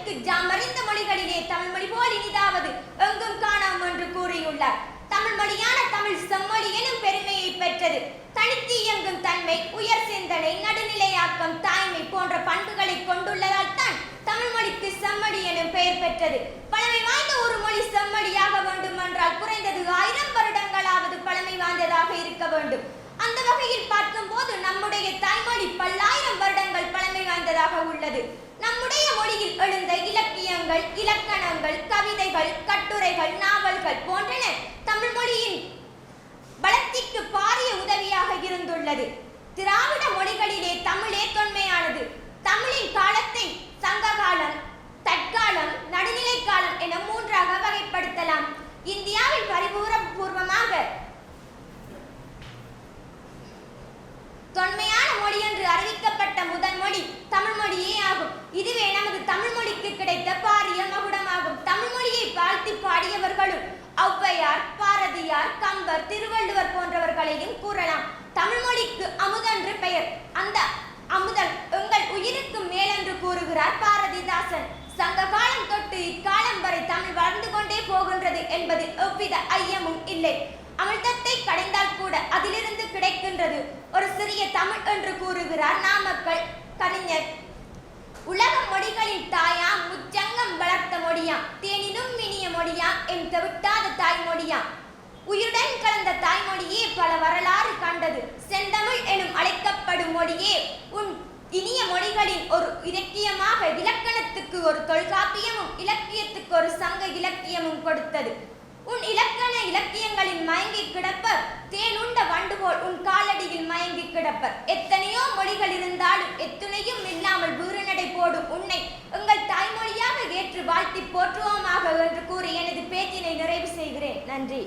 மொழிக்கு ஜாமறிந்த மொழிகளிலே தமிழ் மொழி போல் இனிதாவது எங்கும் காணாம் என்று கூறியுள்ளார். தமிழ் மொழியான தமிழ் செம்மொழி எனும் பெருமையை பெற்றது. தனித்து இயங்கும் தன்மை, உயர் சிந்தனை, நடுநிலையாக்கம், தாய்மை போன்ற பண்புகளை கொண்டுள்ளதால் தான் தமிழ் மொழிக்கு செம்மொழி எனும் பெயர் பெற்றது. பழமை வாய்ந்த ஒரு மொழி செம்மொழியாக வேண்டும் என்றால் குறைந்தது 1000 வருடங்களாவது பழமை வாய்ந்ததாக இருக்க வேண்டும். அந்த வகையில் பார்க்கும் போது நம்முடைய தாய்மொழி பல்லாயிரம் வருடங்கள் பழமை வாய்ந்ததாக உள்ளது. நம்முடைய மொழியில் எழுந்த இலக்கியங்கள், இலக்கணங்கள், கவிதைகள், கட்டுரைகள், நாவல்கள் போன்றன தமிழ் மொழியின் வளர்ச்சிக்கு பாரிய உதவியாக இருந்துள்ளது. திராவிட மொழிகளிலே தமிழே தொன்மையானது. தமிழின் காலத்தை சங்க காலம், தற்காலம், நடுநிலை காலம் என 3ஆக வகைப்படுத்தலாம். இந்தியாவில் பரிபூர்வமாக தொன்மையான மொழி என்று அறிவிக்கப்பட்ட முதல் மொழி தமிழ் மொழியே ஆகும். இதுவே நமது தமிழ் மொழிக்கு கிடைத்த பாரிய மகுடமாகும். தமிழ் மொழியை வாழ்த்தி பாடியவர்களும் ஔவையார், பாரதியார், கம்பர், திருவள்ளுவர் போன்றவர்களையும் கூறலாம். தமிழ் மொழிக்கு அமுதென்று பெயர். அந்த அமுதன் எங்கள் உயிருக்கு மேலென்று கூறுகிறார் பாரதிதாசன். சங்க காலம் தொட்டு இக்காலம் வரை தமிழ் வளர்ந்து கொண்டே போகின்றது என்பதில் எவ்வித ஐயமும் இல்லை. அமிர்தத்தை கடைந்தால் கூட அதிலிருந்து கிடைக்கின்றது ஒரு சிறிய தமிழ் என்று கூறுகிறார் நாமக்கல் கவிஞர். உலக மொழிகளின் தாயாம், முச்சங்கம் வளர்த்த மொழியாம், தேனினும் இனிய மொழியாம், என் தவிட்டாத தாய்மொழியாம். உயிருடன் கலந்த தாய்மொழியே பல வரலாறு கண்டது. செந்தமிழ் எனும் அழைக்கப்படும் மொழியே உன் இனிய மொழிகளின் ஒரு இலக்கியமாக இலக்கணத்துக்கு ஒரு தொல்காப்பியமும் இலக்கியத்துக்கு ஒரு சங்க இலக்கியமும் கொடுத்தது. உன் இலக்கண இலக்கியங்களில் மயங்கி கிடப்பர், தேனுண்ட வண்டு போல் உன் காலடியில் மயங்கி கிடப்பர். எத்தனையோ மொழிகள் இருந்தாலும் எத்துணையும் இல்லாமல் வீறுநடை போடும் உன்னை எங்கள் தாய்மொழியாக ஏற்று வாழ்த்தி போற்றுவோமாக என்று கூறி எனது பேச்சினை நிறைவு செய்கிறேன். நன்றி.